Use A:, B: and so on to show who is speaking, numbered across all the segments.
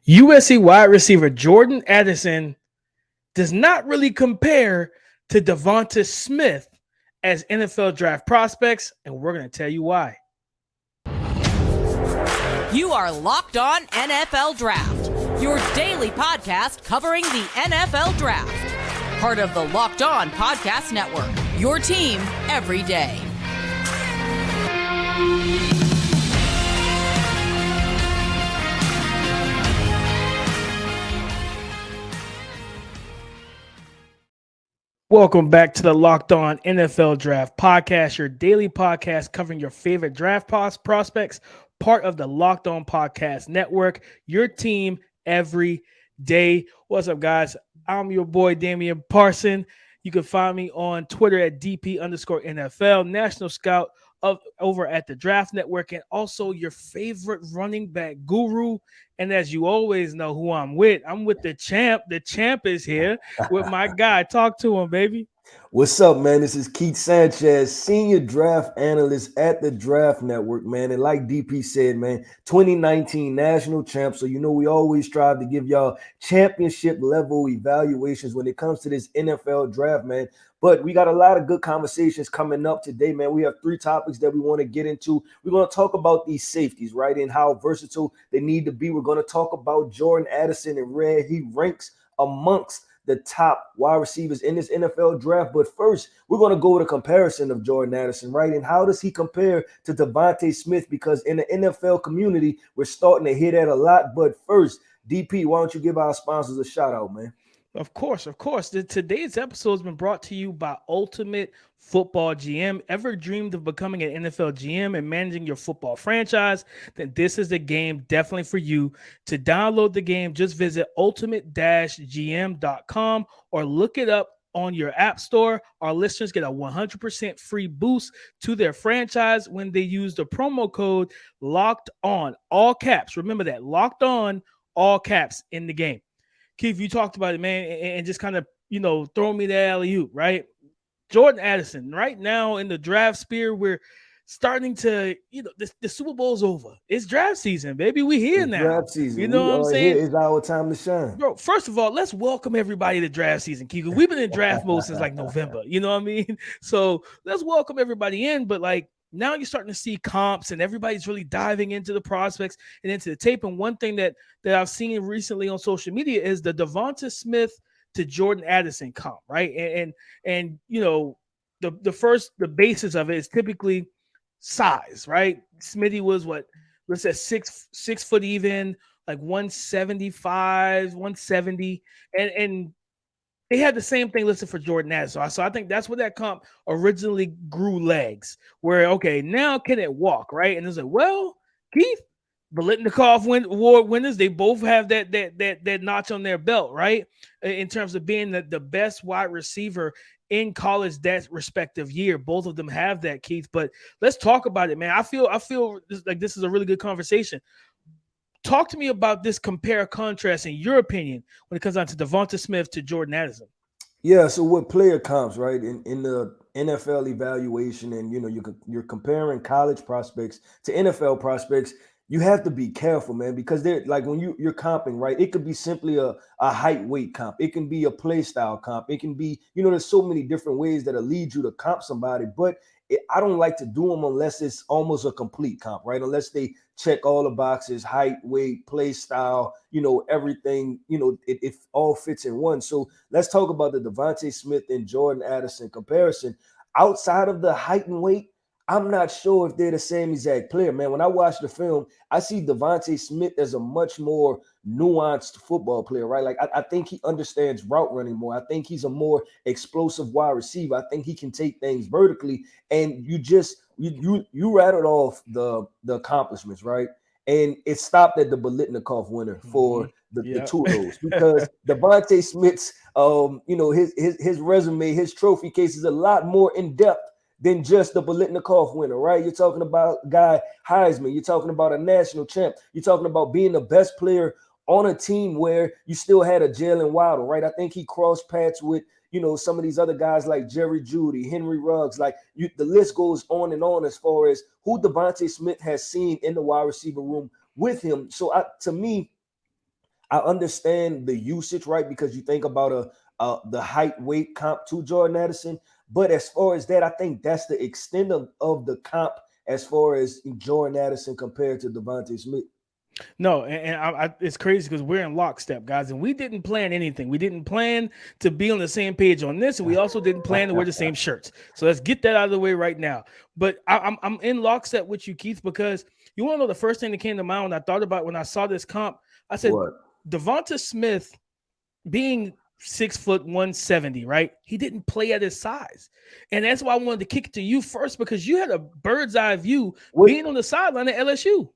A: USC wide receiver Jordan Addison does not really compare to DeVonta Smith as NFL draft prospects, and we're going to tell you why.
B: You are Locked On NFL Draft, your daily podcast covering the NFL Draft. Part of the Locked On Podcast Network, your team every day.
A: Welcome back to the Locked On NFL Draft Podcast, your daily podcast covering your favorite draft prospects, part of the Locked On Podcast Network, your team every day. What's up, guys? I'm your boy, Damian Parson. You can find me on Twitter at DP_NFL, National Scout over at the Draft Network, and also your favorite running back guru. And as you always know who I'm with the champ. The champ is here with my guy. Talk to him, baby.
C: What's up, man? This is Keith Sanchez, senior draft analyst at the Draft Network, man. And like DP said, man, 2019 national champ. So, we always strive to give y'all championship level evaluations when it comes to this NFL draft, man. But we got a lot of good conversations coming up today, man. We have 3 topics that we want to get into. We're going to talk about these safeties, right, and how versatile they need to be. We're going to talk about Jordan Addison and where he ranks amongst the top wide receivers in this NFL draft. But first, we're going to go with a comparison of Jordan Addison, right? And how does he compare to DeVonta Smith? Because in the NFL community, we're starting to hear that a lot. But first, DP, why don't you give our sponsors a shout out, man?
A: Of course. Today's episode has been brought to you by Ultimate Football GM. Ever dreamed of becoming an NFL GM and managing your football franchise? Then this is the game definitely for you. To download the game, just visit ultimate-gm.com or look it up on your app store. Our listeners get a 100% free boost to their franchise when they use the promo code Locked On, all caps. Remember that, Locked On, all caps in the game. Keith, you talked about it, man, and just kind of, throw me the alley-oop, right? Jordan Addison, right now in the draft sphere, we're starting to, the Super Bowl's over. It's draft season, baby. We here now.
C: Draft season.
A: You know what I'm saying?
C: It's our time to shine.
A: Bro, first of all, let's welcome everybody to draft season, Keith. We've been in draft mode since like November. You know what I mean? So let's welcome everybody in, but now you're starting to see comps and everybody's really diving into the prospects and into the tape. And one thing that I've seen recently on social media is the DeVonta Smith to Jordan Addison comp, right? And the basis of it is typically size, right? Smitty was let's say 6 foot even, like 175, 170, and they had the same thing listed for Jordan Addison. So I think that's where that comp originally grew legs. Where, okay, now can it walk, right? And it's like, well, Keith, Biletnikoff award winners, they both have that notch on their belt, right? In terms of being the best wide receiver in college that respective year. Both of them have that, Keith. But let's talk about it, man. I feel like this is a really good conversation. Talk to me about this compare contrast in your opinion when it comes down to DeVonta Smith to Jordan Addison.
C: Yeah, so with player comps, right, in the NFL evaluation, and you're comparing college prospects to NFL prospects, you have to be careful, man, because they're like when you're comping, right? It could be simply a height weight comp. It can be a play style comp. It can be, there's so many different ways that'll lead you to comp somebody, but I don't like to do them unless it's almost a complete comp, right? Unless they check all the boxes, height, weight, play style, everything, it all fits in one. So let's talk about the DeVonta Smith and Jordan Addison comparison. Outside of the height and weight, I'm not sure if they're the same exact player, man. When I watch the film, I see DeVonta Smith as a much more nuanced football player, right? Like I think he understands route running more. I think he's a more explosive wide receiver. I think he can take things vertically. And you rattled off the accomplishments, right? And it stopped at the Biletnikoff winner for the two of those, because DeVonta Smith's his resume, his trophy case is a lot more in depth than just the Biletnikoff winner, right? You're talking about guy Heisman. You're talking about a national champ. You're talking about being the best player on a team where you still had a Jalen Waddle, right? I think he crossed paths with, some of these other guys like Jerry Jeudy, Henry Ruggs. The list goes on and on as far as who DeVonta Smith has seen in the wide receiver room with him. So to me, I understand the usage, right? Because you think about the height weight comp to Jordan Addison. But as far as that, I think that's the extent of the comp as far as Jordan Addison compared to DeVonta Smith.
A: No, and it's crazy because we're in lockstep, guys, and we didn't plan anything. We didn't plan to be on the same page on this, and we also didn't plan to wear the same shirts. So let's get that out of the way right now. But I'm in lockstep with you, Keith, because you want to know the first thing that came to mind when I thought about when I saw this comp. I said,
C: What?
A: DeVonta Smith being 6'170", right? He didn't play at his size, and that's why I wanted to kick it to you first because you had a bird's eye view being on the sideline at LSU.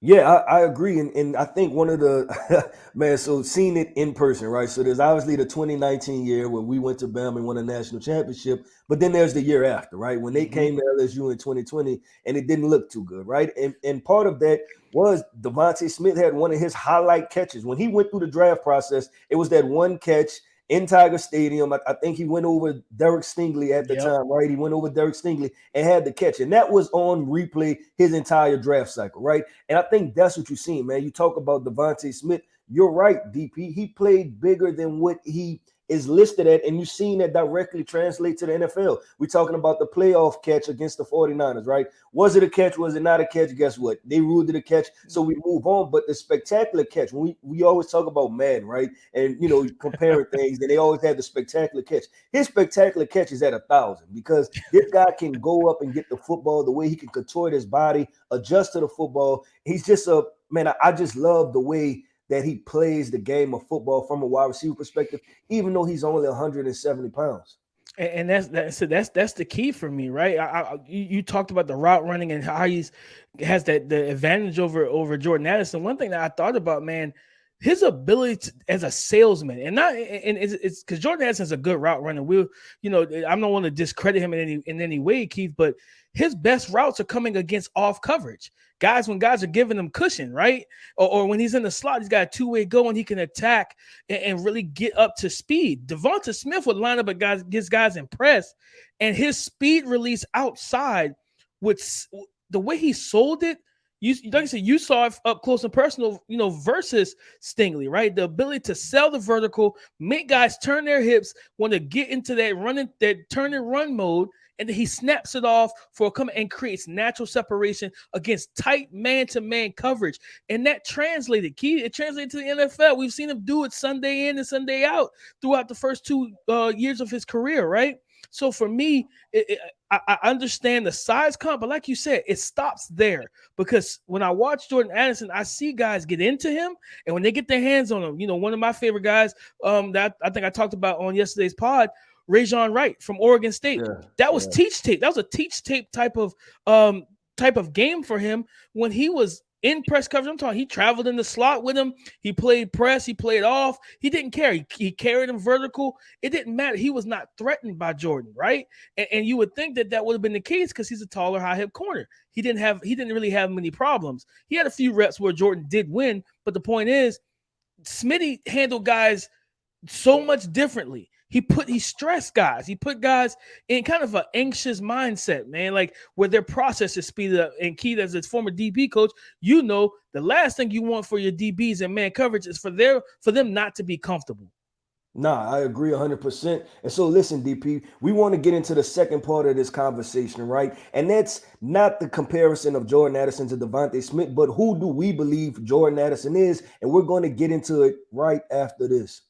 C: Yeah, I agree. And I think one of the, man, so seeing it in person, right? So there's obviously the 2019 year when we went to Bama and won a national championship, but then there's the year after, right? When they came to LSU in 2020 and it didn't look too good, right? And part of that was DeVonta Smith had one of his highlight catches. When he went through the draft process, it was that one catch in Tiger Stadium. I think he went over Derek Stingley at the time, right? He went over Derek Stingley and had the catch. And that was on replay his entire draft cycle, right? And I think that's what you're seeing, man. You talk about DeVonta Smith. You're right, DP. He played bigger than what he is listed at, and you've seen that directly translate to the NFL. We're talking about the playoff catch against the 49ers, right? Was it a catch? Was it not a catch? Guess what? They ruled it a catch, so we move on. But the spectacular catch, when we always talk about Madden, right? And, comparing things, and they always had the spectacular catch. His spectacular catch is at 1,000 because this guy can go up and get the football, the way he can contort his body, adjust to the football. He's just I just love the way that he plays the game of football from a wide receiver perspective, even though he's only 170 pounds.
A: And that's the key for me, right? You talked about the route running and how he has the advantage over Jordan Addison. One thing that I thought about, man, his ability as a salesman, and it's because Jordan Addison is a good route runner. I don't want to discredit him in any way, Keith, but his best routes are coming against off coverage. When guys are giving him cushion, right? Or when he's in the slot, he's got a two-way go and he can attack and really get up to speed. DeVonta Smith would line up against guys in press, and his speed release outside, with the way he sold it, like I said, you saw it up close and personal, versus Stingley, right? The ability to sell the vertical, make guys turn their hips, want to get into that turn and run mode, and then he snaps it off for a come and creates natural separation against tight man-to-man coverage. And that translated, Key. It translated to the NFL. We've seen him do it Sunday in and Sunday out throughout the first 2 years of his career, right? So for me, I understand the size comp, but like you said, it stops there because when I watch Jordan Addison, I see guys get into him, and when they get their hands on him, one of my favorite guys that I think I talked about on yesterday's pod, Rajon Wright from Oregon State. That was teach tape. That was a teach tape type of game for him when he was in press coverage. I'm talking, he traveled in the slot with him. He played press. He played off. He didn't care. He carried him vertical. It didn't matter. He was not threatened by Jordan, right? And you would think that would have been the case because he's a taller, high hip corner. He didn't really have many problems. He had a few reps where Jordan did win, but the point is, Smitty handled guys so much differently. He stressed guys. He put guys in kind of an anxious mindset, man, like where their process is speeded up. And Keith, as a former DB coach, the last thing you want for your DBs and man coverage is for them not to be comfortable.
C: Nah, I agree 100%. And so listen, DP, we want to get into the second part of this conversation, right? And that's not the comparison of Jordan Addison to DeVonta Smith, but who do we believe Jordan Addison is? And we're going to get into it right after this.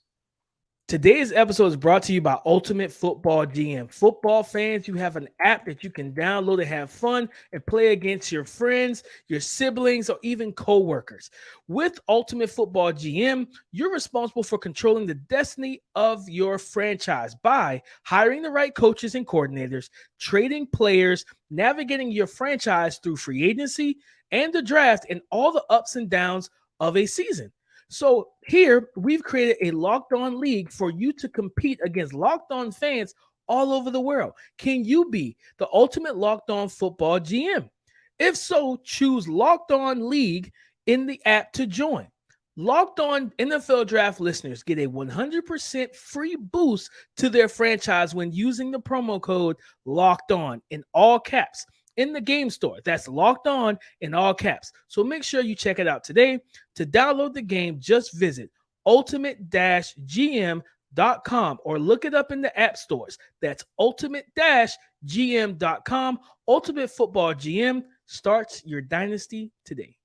A: Today's episode is brought to you by Ultimate Football GM. Football fans, you have an app that you can download to have fun and play against your friends, your siblings, or even coworkers. With Ultimate Football GM, you're responsible for controlling the destiny of your franchise by hiring the right coaches and coordinators, trading players, navigating your franchise through free agency and the draft, and all the ups and downs of a season. So here we've created a Locked On League for you to compete against Locked On fans all over the world. Can you be the ultimate Locked On Football GM? If so, choose Locked On League in the app to join. Locked On NFL Draft listeners get a 100% free boost to their franchise when using the promo code Locked On in all caps in the game store. That's Locked On in all caps. So make sure you check it out today. To download the game, just visit ultimate-gm.com, or look it up in the app stores. That's ultimate-gm.com. Ultimate Football GM starts your dynasty today.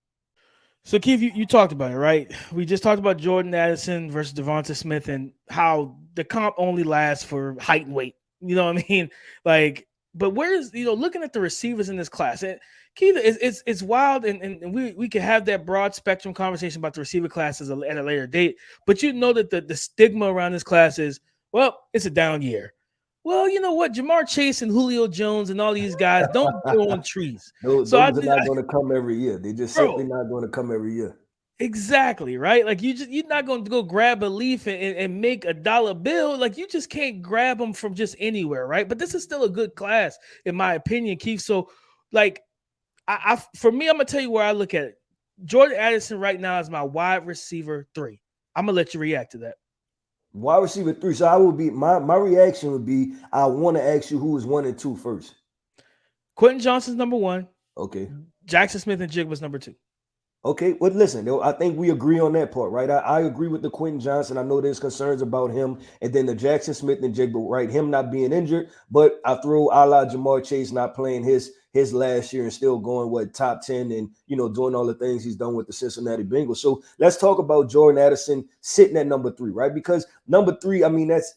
A: So, Keith, you talked about it, right? We just talked about Jordan Addison versus DeVonta Smith and how the comp only lasts for height and weight. You know what I mean? Like, but where's, looking at the receivers in this class, Keith, it's wild, and we can have that broad spectrum conversation about the receiver classes at a later date. But you know that the stigma around this class is, well, it's a down year. Well, you know what? Jamar Chase and Julio Jones and all these guys don't grow on trees.
C: Those are not going to come every year. They're just simply not going to come every year.
A: Exactly, right? Like you're not going to go grab a leaf and make a dollar bill. Like you just can't grab them from just anywhere, right? But this is still a good class, in my opinion, Keith. So, like, for me, I'm gonna tell you where I look at it. Jordan Addison right now is my wide receiver 3. I'm gonna let you react to that.
C: Wide receiver 3. So I would be my reaction would be, I want to ask you who is 1 and 2 first.
A: Quentin Johnston's number 1.
C: Okay.
A: Jackson Smith-Njigba's number 2.
C: Okay, well, listen, I think we agree on that part, right? I agree with the Quentin Johnston. I know there's concerns about him, and then the Jackson Smith-Njigba, right? Him not being injured, but I throw a la Jamar Chase not playing his last year and still going top 10 and doing all the things he's done with the Cincinnati Bengals. So let's talk about Jordan Addison sitting at number 3, right? Because number 3, I mean, that's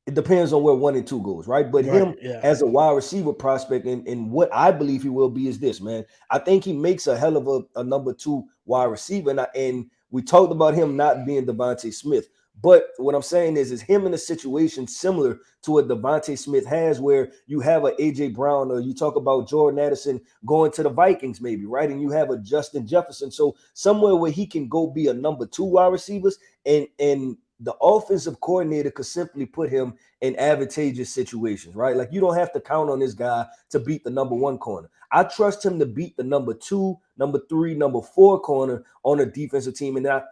C: it depends on where 1 and 2 goes, right? But him as a wide receiver prospect, and what I believe he will be is this, man. I think he makes a hell of a number 2 wide receiver. And we talked about him not being DeVonta Smith. But what I'm saying is him in a situation similar to what DeVonta Smith has, where you have a A.J. Brown, or you talk about Jordan Addison going to the Vikings maybe, right? And you have a Justin Jefferson. So somewhere where he can go be a number 2 wide receivers, and the offensive coordinator could simply put him in advantageous situations, right? Like you don't have to count on this guy to beat the number 1 corner. I trust him to beat the number 2, number 3, number 4 corner on a defensive team. And I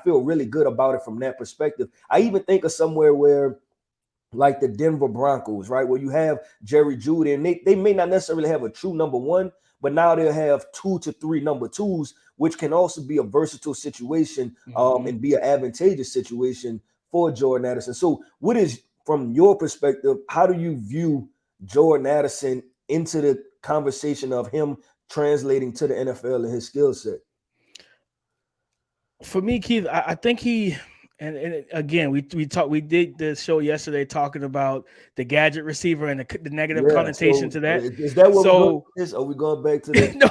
C: feel really good about it from that perspective. I even think of somewhere where, like the Denver Broncos, right? Where you have Jerry Jeudy, and they may not necessarily have a true number 1, but now they'll have 2 to 3 number 2s, which can also be a versatile situation and be an advantageous situation for Jordan Addison. So what is, from your perspective, how do you view Jordan Addison into the conversation of him translating to the NFL and his skill set?
A: For me, Keith, I think he, and again, we did the show yesterday talking about the gadget receiver and the negative connotation to that.
C: Is that what are we going back to that?
A: No,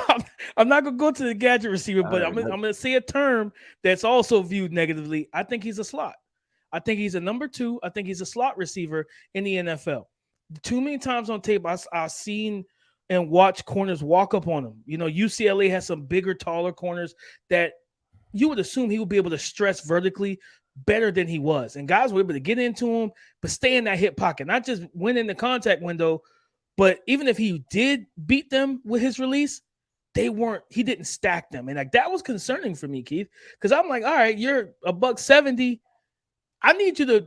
A: I'm not going to go to the gadget receiver, but I'm going to say a term that's also viewed negatively. I think he's a slot. I think he's a number 2. I think he's a slot receiver in the NFL. Too many times on tape, I've seen and watched corners walk up on him. UCLA has some bigger, taller corners that you would assume he would be able to stress vertically better than he was. And guys were able to get into him, but stay in that hip pocket, not just win in the contact window, but even if he did beat them with his release, he didn't stack them. And like that was concerning for me, Keith, because I'm like, all right, you're $170. I need you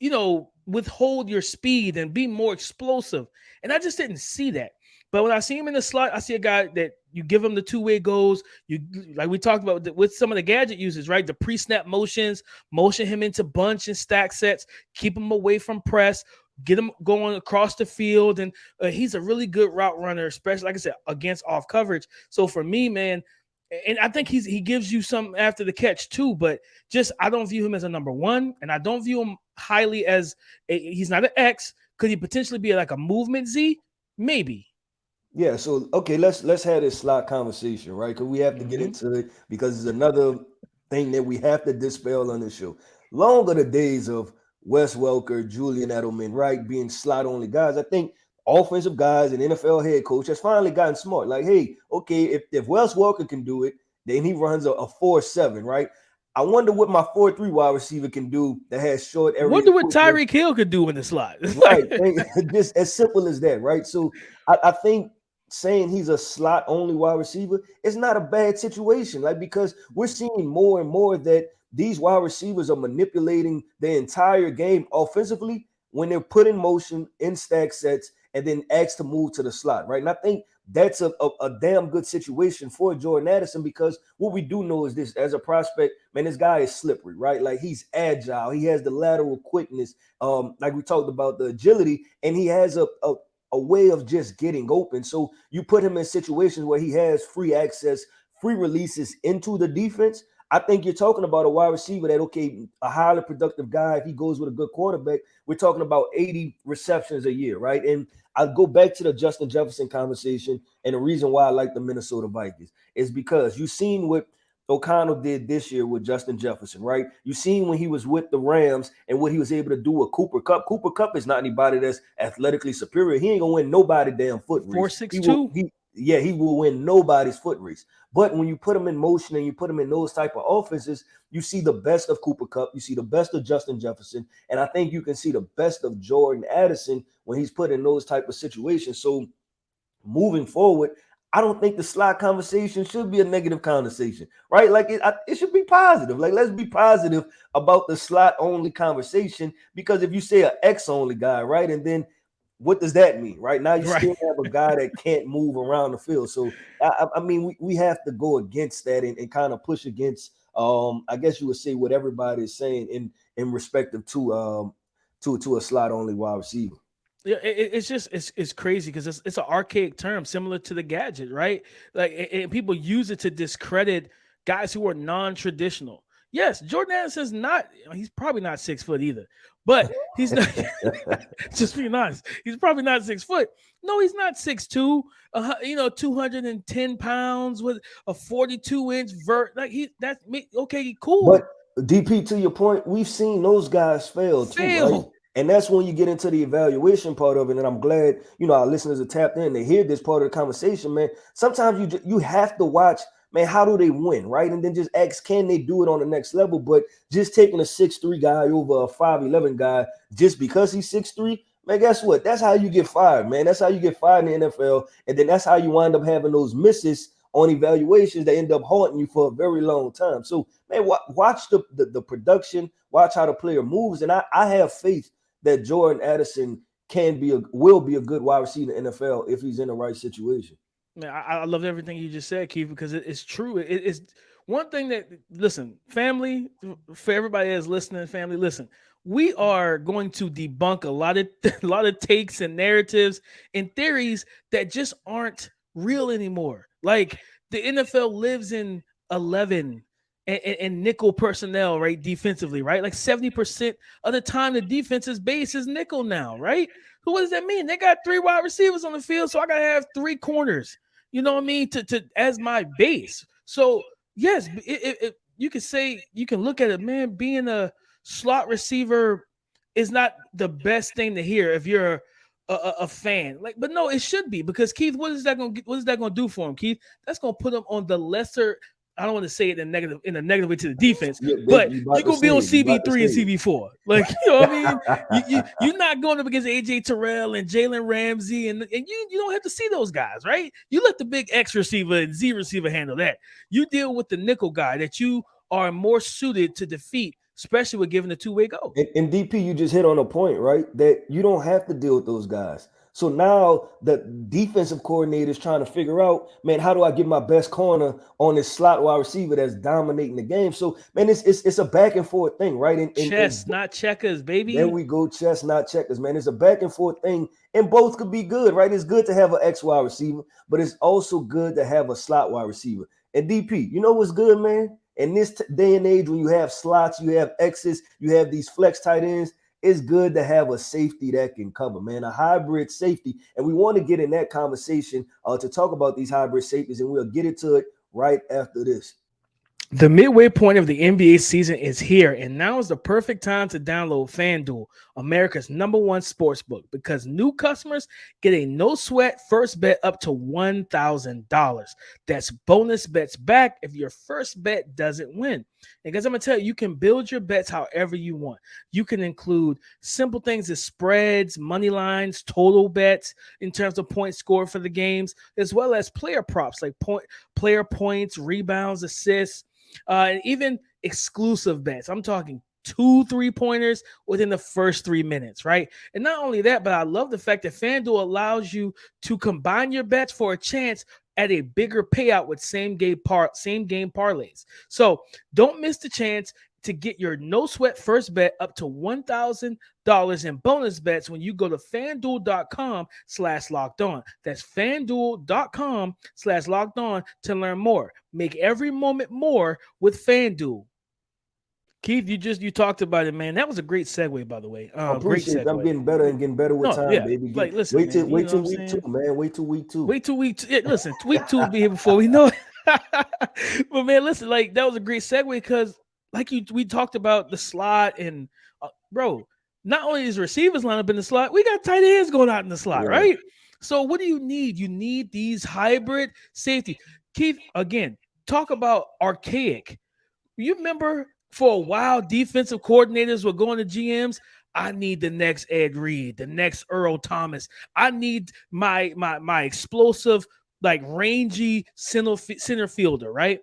A: to withhold your speed and be more explosive. And I just didn't see that. But when I see him in the slot, I see a guy that you give him the 2-way goes. You, like we talked about with some of the gadget uses, right? The pre-snap motion him into bunch and stack sets, keep him away from press, get him going across the field. And he's a really good route runner, especially, like I said, against off coverage. So for me, man, and I think he gives you some after the catch too, but just I don't view him as a number 1, and I don't view him highly as he's not an X. Could he potentially be like a movement Z? Maybe.
C: Yeah, so okay, let's have this slot conversation, right? Because we have to get into it, because it's another thing that we have to dispel on this show. Long are the days of Wes Welker, Julian Edelman, right, being slot only guys. I think offensive guys and NFL head coach has finally gotten smart. Like, hey, okay, if Wes Welker can do it, then he runs a 4.7, right? I wonder what my 4.3 wide receiver can do that has short area.
A: Wonder what Tyreek Hill could do in the slot.
C: Right, just as simple as that, right? So I think saying he's a slot only wide receiver is not a bad situation, like, because we're seeing more and more that these wide receivers are manipulating the entire game offensively when they're put in motion in stack sets and then asked to move to the slot, right? And I think that's a damn good situation for Jordan Addison, because what we do know is this: as a prospect, man, this guy is slippery, right? Like, he's agile, he has the lateral quickness, like we talked about, the agility, and he has a way of just getting open. So you put him in situations where he has free access, free releases into the defense. I think you're talking about a wide receiver that, okay, a highly productive guy. If he goes with a good quarterback, we're talking about 80 receptions a year, right? And I'll go back to the Justin Jefferson conversation. And the reason why I like the Minnesota Vikings is because you've seen what O'Connell did this year with Justin Jefferson, right? You've seen when he was with the Rams and what he was able to do with Cooper Kupp. Cooper Kupp is not anybody that's athletically superior. He ain't gonna win nobody damn foot race.
A: 4.62.
C: He will win nobody's foot race. But when you put him in motion and you put him in those type of offenses, you see the best of Cooper Kupp, you see the best of Justin Jefferson, and I think you can see the best of Jordan Addison when he's put in those type of situations. So moving forward, I don't think the slot conversation should be a negative conversation, right? Like, it should be positive. Like, let's be positive about the slot only conversation, because if you say an X only guy, right, and then what does that mean, right? Now you still have a guy that can't move around the field. So I mean, we have to go against that and kind of push against, I guess you would say, what everybody is saying in respective to a slot only wide receiver.
A: Yeah, it's crazy because it's an archaic term similar to the gadget, right? Like, and people use it to discredit guys who are non-traditional. Yes, Jordan Addison's he's probably not 6 foot either, but he's not, just being honest, he's probably not 6 foot. No, he's not 6'2", 210 pounds with a 42-inch vert. Like, that's okay, cool.
C: But DP, to your point, we've seen those guys fail too, right? And that's when you get into the evaluation part of it. And I'm glad, our listeners are tapped in. They hear this part of the conversation, man. Sometimes you have to watch, man, how do they win, right? And then just ask, can they do it on the next level? But just taking a 6'3" guy over a 5'11" guy just because he's 6'3", man, guess what? That's how you get fired, man. That's how you get fired in the NFL. And then that's how you wind up having those misses on evaluations that end up haunting you for a very long time. So, man, watch the production, watch how the player moves. And I have faith that Jordan Addison will be a good wide receiver in the NFL if he's in the right situation.
A: Man, I love everything you just said, Keith, because it's true. It's one thing that, listen, family, for everybody that's listening, family, listen, we are going to debunk a lot of takes and narratives and theories that just aren't real anymore. Like, the NFL lives in 11 and nickel personnel, right? Defensively, right? Like 70% of the time, the defense's base is nickel now, right? So what does that mean? They got 3 wide receivers on the field, so I gotta have 3 corners. You know what I mean? To as my base. So yes, you can say, you can look at it, man. Being a slot receiver is not the best thing to hear if you're a fan. Like, but no, it should be, because Keith, what is that gonna do for him, Keith? That's gonna put him on the lesser. I don't want to say it in a negative way to the defense, but you're going to be on CB3 and CB4. Like, you know what I mean? You're not going up against AJ Terrell and Jalen Ramsey, and you don't have to see those guys, right? You let the big X receiver and Z receiver handle that. You deal with the nickel guy that you are more suited to defeat, especially with giving a two-way go.
C: And DP, you just hit on a point, right? That you don't have to deal with those guys. So now the defensive coordinator is trying to figure out, man, how do I get my best corner on this slot wide receiver that's dominating the game? So, man, it's a back and forth thing, right? And
A: chess, not checkers, baby.
C: There we go, chess, not checkers, man. It's a back and forth thing, and both could be good, right? It's good to have an X wide receiver, but it's also good to have a slot wide receiver. And DP, you know what's good, man? In this day and age, when you have slots, you have X's, you have these flex tight ends, it's good to have a safety that can cover, man, a hybrid safety. And we want to get in that conversation to talk about these hybrid safeties, and we'll get into it right after this.
A: The midway point of the NBA season is here, and now is the perfect time to download FanDuel, America's #1 sportsbook, because new customers get a no-sweat first bet up to $1,000. That's bonus bets back if your first bet doesn't win. And guys, I'm going to tell you, you can build your bets however you want. You can include simple things as spreads, money lines, total bets in terms of points scored for the games, as well as player props like player points, rebounds, assists, and even exclusive bets. I'm talking 2 3-pointers within the first 3 minutes, right? And not only that, but I love the fact that FanDuel allows you to combine your bets for a chance at a bigger payout with same game parlays. So don't miss the chance to get your no sweat first bet up to $1,000 in bonus bets when you go to FanDuel.com/locked-on. That's FanDuel.com/locked-on to learn more. Make every moment more with FanDuel. Keith, you talked about it, man. That was a great segue, by the way.
C: I
A: Great
C: appreciate it.
A: segue.
C: I'm getting better and getting better with time, baby.
A: Like, listen,
C: wait till
A: man,
C: wait till week 2, man. Wait till week 2.
A: Wait till week 2. Yeah, listen, week 2 will be here before we know it. But man, listen, like that was a great segue because, like we talked about the slot and bro, not only is receivers line up in the slot, we got tight ends going out in the slot, right? So what do you need? You need these hybrid safety. Keith, again, talk about archaic. You remember for a while, defensive coordinators were going to GMs. I need the next Ed Reed, the next Earl Thomas. I need my explosive, like rangy center fielder, right?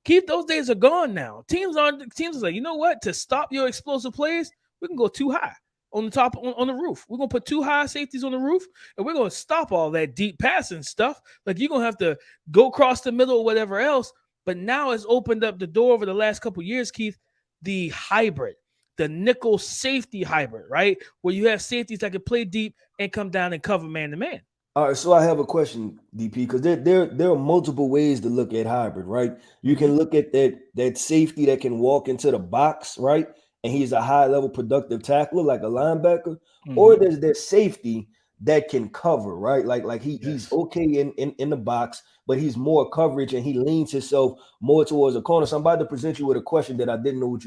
A: Keith, those days are gone now. Teams are like, you know what? To stop your explosive plays, we can go too high on the top on the roof. We're gonna put 2 high safeties on the roof, and we're gonna stop all that deep passing stuff. Like you're gonna have to go across the middle or whatever else. But now it's opened up the door over the last couple of years, Keith, the hybrid, the nickel safety hybrid, right? Where you have safeties that can play deep and come down and cover man-to-man.
C: All right, so I have a question, DP, because there are multiple ways to look at hybrid, right? You can look at that safety that can walk into the box, right? And he's a high-level productive tackler like a linebacker, or there's that safety that can cover, right? Like he's okay in the box, but he's more coverage and he leans himself more towards a corner. So I'm about to present you with a question that I didn't know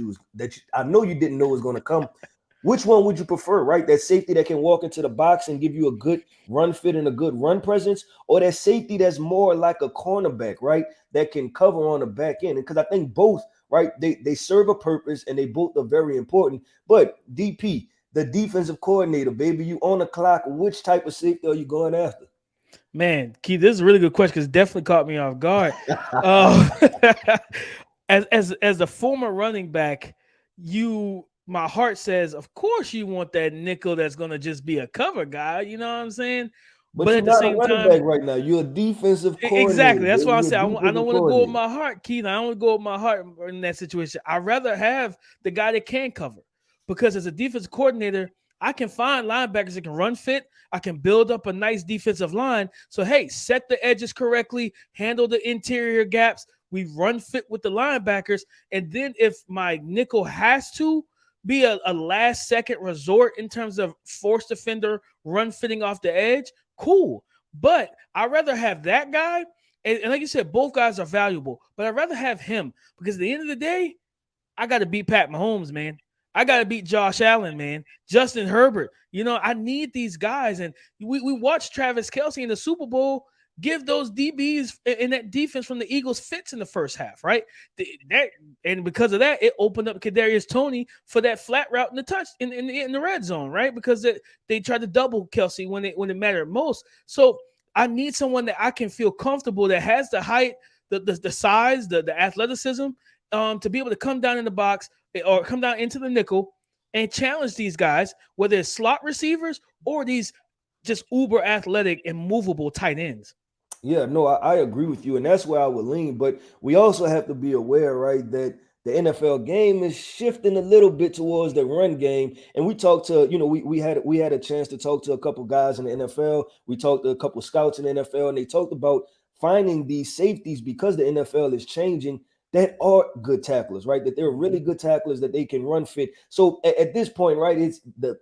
C: I know you didn't know was going to come. Which one would you prefer, right? That safety that can walk into the box and give you a good run fit and a good run presence, or that safety that's more like a cornerback, right? That can cover on the back end. Because I think both, right, they serve a purpose and they both are very important. But DP, the defensive coordinator, baby, you on the clock. Which type of safety are you going after?
A: Man, Keith, this is a really good question because it definitely caught me off guard. As a former running back, my heart says, of course you want that nickel that's going to just be a cover guy. You know what I'm saying?
C: But at the same time, back right now, you're a defensive coordinator.
A: Exactly. That's why I say I don't want to go with my heart, Keith. I don't want to go with my heart in that situation. I'd rather have the guy that can cover, because as a defensive coordinator, I can find linebackers that can run fit. I can build up a nice defensive line. So, hey, set the edges correctly, handle the interior gaps. We run fit with the linebackers. And then if my nickel has to be a last-second resort in terms of force defender run fitting off the edge, cool. But I'd rather have that guy. And like you said, both guys are valuable. But I'd rather have him because at the end of the day, I got to beat Pat Mahomes, man. I got to beat Josh Allen, man. Justin Herbert. You know, I need these guys. And we watched Travis Kelce in the Super Bowl give those DBs in that defense from the Eagles fits in the first half, right? And because of that, it opened up Kadarius Toney for that flat route in the touch in the red zone, right? Because they tried to double Kelce when it mattered most. So I need someone that I can feel comfortable, that has the height, the size, the athleticism, to be able to come down in the box or come down into the nickel and challenge these guys, whether it's slot receivers or these just uber athletic and movable tight ends.
C: Yeah, no, I agree with you, and that's where I would lean. But we also have to be aware, right, that the NFL game is shifting a little bit towards the run game. And we talked to, we had a chance to talk to a couple guys in the NFL. We talked to a couple scouts in the NFL, and they talked about finding these safeties because the NFL is changing that are good tacklers, right? That they're really good tacklers, that they can run fit. So at this point, right, it's the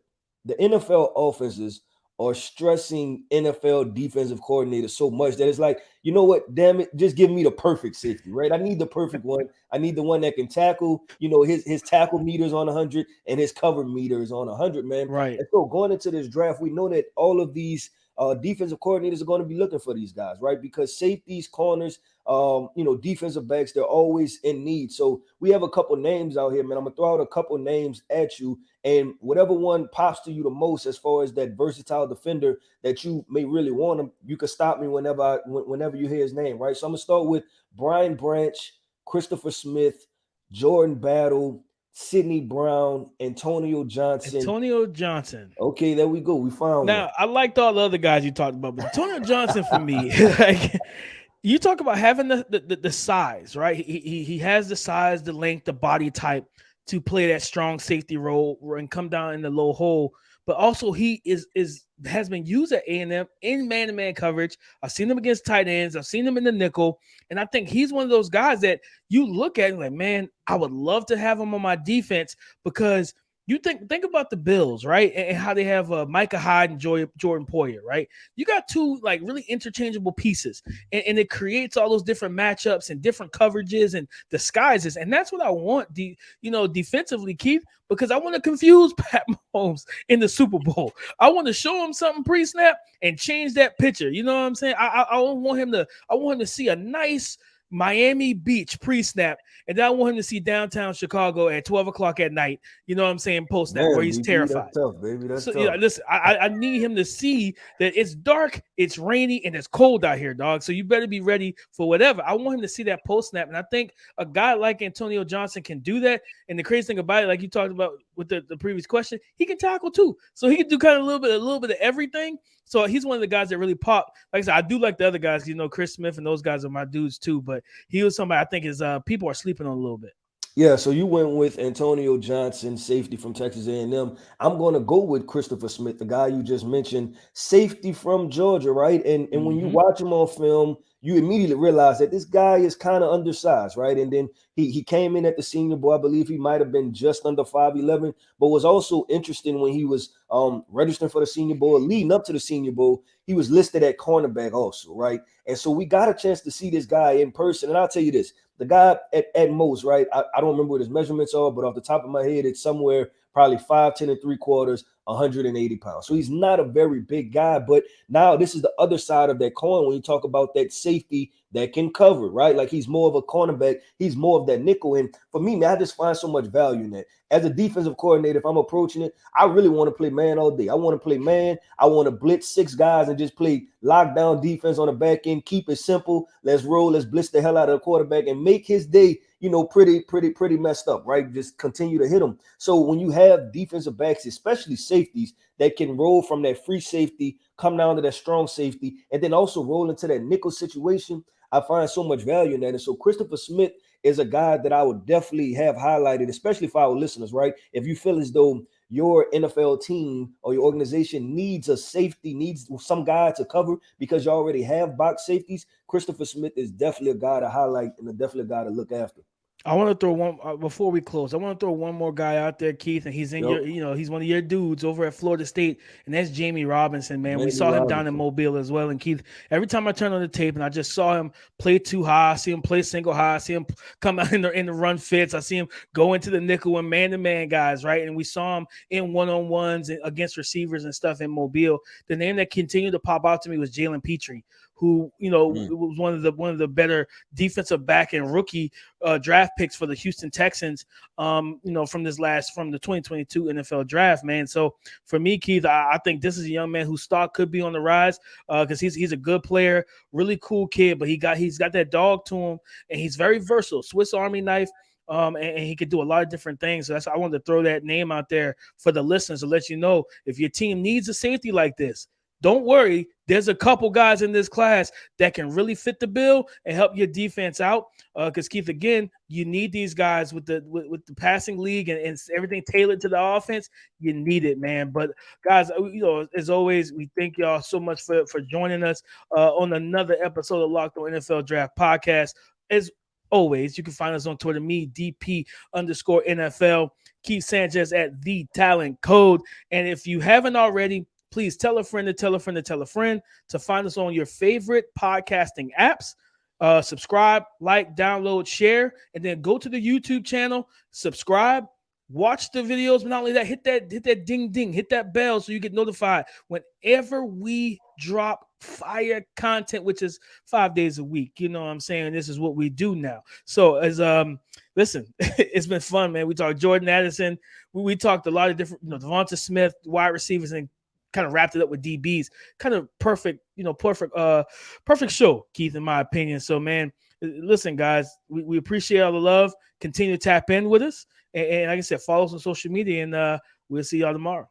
C: NFL offenses are stressing NFL defensive coordinators so much that it's like, you know what, damn it, just give me the perfect safety, right? I need the perfect one. I need the one that can tackle, his tackle meter is on 100 and his cover meter is on 100, man.
A: Right.
C: And so going into this draft, we know that all of these defensive coordinators are going to be looking for these guys, right? Because safeties, corners, defensive backs, they're always in need. So we have a couple names out here, man. I'm going to throw out a couple names at you, and whatever one pops to you the most as far as that versatile defender that you may really want him, you can stop me whenever you hear his name, right? So I'm going to start with Brian Branch, Christopher Smith, Jordan Battle, Sidney Brown, Antonio Johnson.
A: Antonio Johnson.
C: Okay, there we go. We found
A: Now,
C: one.
A: I liked all the other guys you talked about, but Antonio Johnson for me, like, you talk about having the size, right? He has the size, the length, the body type to play that strong safety role and come down in the low hole. But also he has been used at A&M in man-to-man coverage. I've seen him against tight ends. I've seen him in the nickel. And I think he's one of those guys that you look at and like, man, I would love to have him on my defense because you think about the Bills, right? And how they have Micah Hyde and Jordan Poyer, right? You got two like really interchangeable pieces, and it creates all those different matchups and different coverages and disguises. And that's what I want, defensively, Keith, because I want to confuse Pat Mahomes in the Super Bowl. I want to show him something pre-snap and change that picture. You know what I'm saying? I want him to see a nice Miami Beach pre-snap, and then I want him to see downtown Chicago at 12 o'clock at night, you know what I'm saying, post-snap, where he's terrified.
C: That's tough, baby. That's tough.
A: Yeah, listen, I need him to see that it's dark, it's rainy, and it's cold out here, dog. So you better be ready for whatever. I want him to see that post-snap, and I think a guy like Antonio Johnson can do that. And the crazy thing about it, like you talked about with the previous question, he can tackle too. So he can do kind of a little bit of everything. So he's one of the guys that really pop. Like I said, I do like the other guys, Chris Smith and those guys are my dudes too. But he was somebody I think is people are sleeping on a little bit.
C: Yeah, so you went with Antonio Johnson, safety from Texas A&M. I'm going to go with Christopher Smith, the guy you just mentioned, safety from Georgia, right? And when you watch him on film, you immediately realize that this guy is kind of undersized, right? And then he came in at the Senior Bowl. I believe he might have been just under 5'11", but was also interesting when he was registering for the Senior Bowl, leading up to the Senior Bowl. He was listed at cornerback also, right? And so we got a chance to see this guy in person. And I'll tell you this, the guy at most, right? I don't remember what his measurements are, but off the top of my head, it's somewhere probably 5'10" and 3/4, 180 pounds. So he's not a very big guy, but now this is the other side of that coin when you talk about that safety that can cover, right? Like he's more of a cornerback. He's more of that nickel. And for me, man, I just find so much value in that. As a defensive coordinator, if I'm approaching it, I really want to play man all day. I want to play man. I want to blitz 6 guys and just play lockdown defense on the back end. Keep it simple. Let's roll. Let's blitz the hell out of the quarterback and make his day, pretty messed up, right? Just continue to hit him. So when you have defensive backs, especially safeties, that can roll from that free safety, come down to that strong safety, and then also roll into that nickel situation, I find so much value in that. And so Christopher Smith is a guy that I would definitely have highlighted, especially for our listeners, right? If you feel as though your NFL team or your organization needs a safety, needs some guy to cover because you already have box safeties, Christopher Smith is definitely a guy to highlight and definitely a guy to look after.
A: I want to throw one before we close. I want to throw one more guy out there, Keith, and he's in he's one of your dudes over at Florida State, and that's Jamie Robinson, man. We saw him down in Mobile as well. And Keith, every time I turn on the tape and I just saw him play too high, I see him play single high, I see him come out in the run fits, I see him go into the nickel and man-to-man guys, right? And we saw him in one-on-ones against receivers and stuff in Mobile. The name that continued to pop out to me was Jalen Petrie, who was one of the better defensive back and rookie draft picks for the Houston Texans, from the 2022 NFL draft, man. So for me, Keith, I think this is a young man whose stock could be on the rise because he's a good player, really cool kid, but he's got that dog to him, and he's very versatile, Swiss Army knife. And he could do a lot of different things. So I wanted to throw that name out there for the listeners to let you know if your team needs a safety like this, don't worry. There's a couple guys in this class that can really fit the bill and help your defense out. Because Keith, again, you need these guys with the passing league and everything tailored to the offense. You need it, man. But guys, as always, we thank y'all so much for joining us on another episode of Locked On NFL Draft Podcast. As always, you can find us on Twitter, me, DP_NFL, Keith Sanchez at The Talent Code. And if you haven't already, please tell a friend to tell a friend to tell a friend to find us on your favorite podcasting apps. Subscribe, like, download, share, and then go to the YouTube channel, subscribe, watch the videos. But not only that, hit that ding ding, hit that bell so you get notified whenever we drop fire content, which is 5 days a week. You know what I'm saying? This is what we do now. So as listen, it's been fun, man. We talked Jordan Addison. We talked a lot of different, DeVonta Smith, wide receivers, and kind of wrapped it up with DBs. Kind of perfect show, Keith, in my opinion. So, man, Listen, guys, we appreciate all the love. Continue to tap in with us. And like I said, follow us on social media, and we'll see y'all tomorrow.